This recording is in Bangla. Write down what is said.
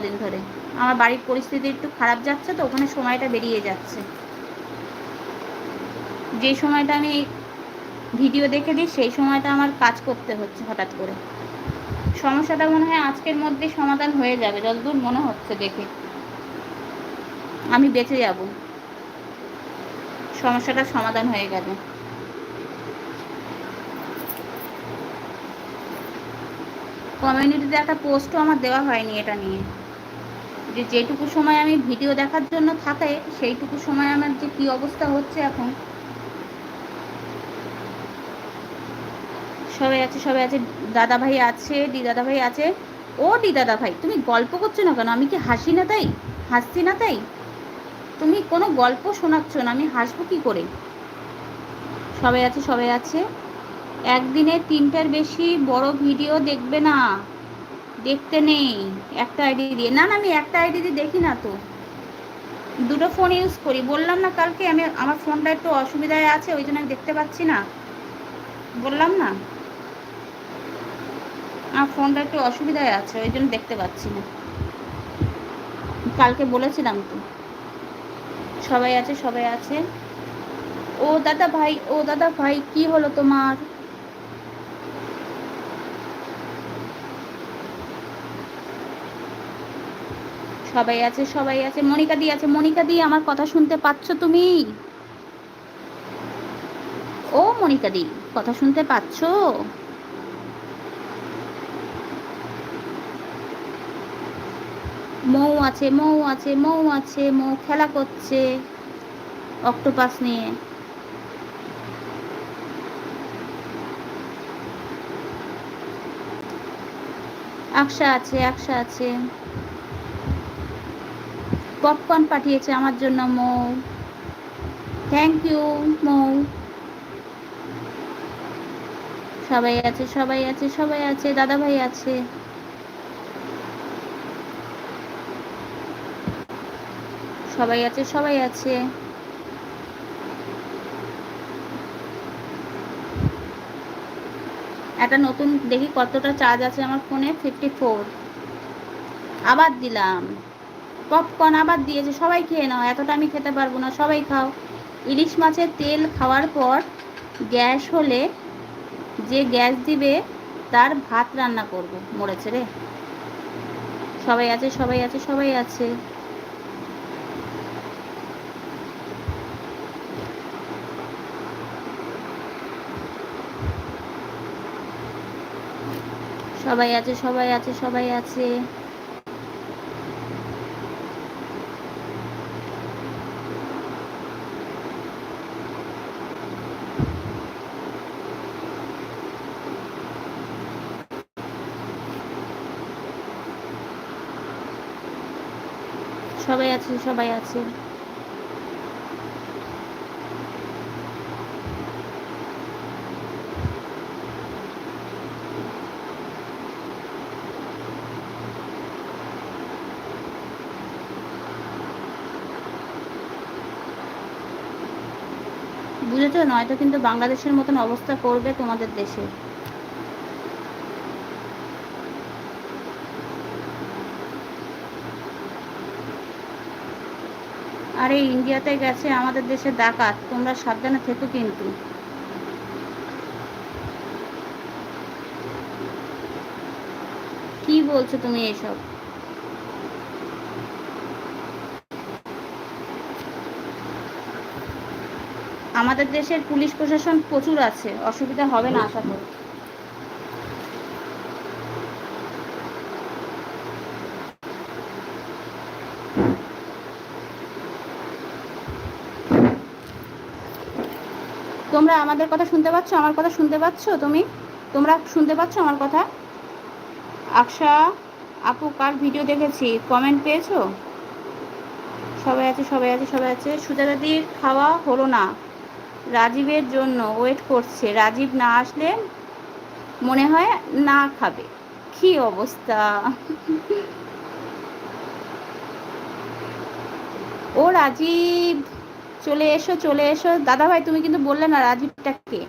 দিন ধরে আমার বাড়ির পরিস্থিতি একটু খারাপ যাচ্ছে, তো ওখানে সময়টা বেরিয়ে যাচ্ছে। যে সময়টা আমি ভিডিও দেখে দিই সেই সময়টা আমার কাজ করতে হচ্ছে হঠাৎ করে। সমস্যাটা মনে হয় আজকের মধ্যে সমাধান হয়ে যাবে, যতদূর মনে হচ্ছে দেখে। আমি বেঁচে যাব, সমস্যাটার সমাধান হয়ে গেলে। কমিউনিটিতে একটা পোস্টও আমার দেওয়া হয়নি এটা নিয়ে, যে যেটুকু সময় আমি ভিডিও দেখার জন্য থাকে সেইটুকু সময় আমার যে কী অবস্থা হচ্ছে এখন। সবাই আছে, সবাই আছে, দাদা ভাই আছে, দি দাদা ভাই আছে। ও দি দাদা ভাই, তুমি গল্প করছো না কেন? আমি কি হাসি না তাই? হাসছি না তাই? তুমি কোনো গল্প শোনাচ্ছ না, আমি হাসবো কী করে? সবাই আছে, সবাই আছে। একদিনে 3টার বেশি বড় ভিডিও দেখবে না, দেখতে নেই একটা আইডি দিয়ে। না না, আমি একটা আইডি দিয়ে দেখি না তো, দুটো ফোন ইউজ করি। বললাম না কালকে আমি আমার ফোনটা একটু অসুবিধায় আছে, ওই জন্য আমি দেখতে পাচ্ছি না। বললাম না আমার ফোনটা একটু অসুবিধায় আছে, ওই জন্য দেখতে পাচ্ছি না। কালকে বলেছিলাম তো। সবাই আছে, সবাই আছে। ও দাদা ভাই, ও দাদা ভাই, কি হলো তোমার? সবাই আছে, সবাই আছে। মনিকা দি আছে, মনিকা দি আমার কথা শুনতে পাচ্ছ তুমি? ও মনিকা দি, কথা শুনতে পাচ্ছ? মৌ আছে, মৌ আছে, মৌ আছে। মৌ খেলা করছে অক্টোপাস নিয়ে। আকশা আছে, আকশা আছে। পপকর্ন পাঠিয়েছে আমার জন্য মৌ, থ্যাংক ইউ মৌ। সবাই আছে, সবাই আছে, সবাই আছে। দাদা ভাই আছে। সবাই আছে, সবাই আছে। একটা নতুন দেখি কতটা চার্জ আছে আমার ফোনে, 54। আবার দিলাম পপকর্ন, আবার দিয়েছে। সবাই খেয়ে নাও, এতটা আমি খেতে পারবো না, সবাই খাও। ইলিশ মাছের তেল খাওয়ার পর গ্যাস হলে যে গ্যাস দিবে তার ভাত রান্না করবো, মরেছে রে। সবাই আছে, সবাই আছে, সবাই আছে। সবাই আছে, সবাই আছে, সবাই আছে। সবাই আছে, সবাই আছে। বুঝেছো? নয়তো কিন্তু বাংলাদেশের মতন অবস্থা করবে তোমাদের দেশে। আরে ইন্ডিয়াতে গেছে আমাদের দেশে ডাকাত, তোমরা সাবধানে থেকো কিন্তু। কি বলছো তুমি এসব? আমাদের দেশের পুলিশ প্রশাসন প্রচুর আছে, অসুবিধা হবে না আশা করি। তোমরা আমাদের কথা শুনতে পাচ্ছ? আমার কথা শুনতে পাচ্ছ তুমি? তোমরা শুনতে পাচ্ছ আমার কথা? আকশা আপু কার ভিডিও দেখেছি, কমেন্ট পেয়েছো? সবাই আছে, সবাই আছে, সবাই আছে। সুজাতাদির খাওয়া হলো না, রাজীবের জন্য ওয়েট করছে। রাজীব না আসলে মনে হয় না খাবে। কি অবস্থা! ও রাজীব, চলে এসো, চলে এসো। দাদা ভাই তুমি কিন্তু বললে না রাজীবটাকে।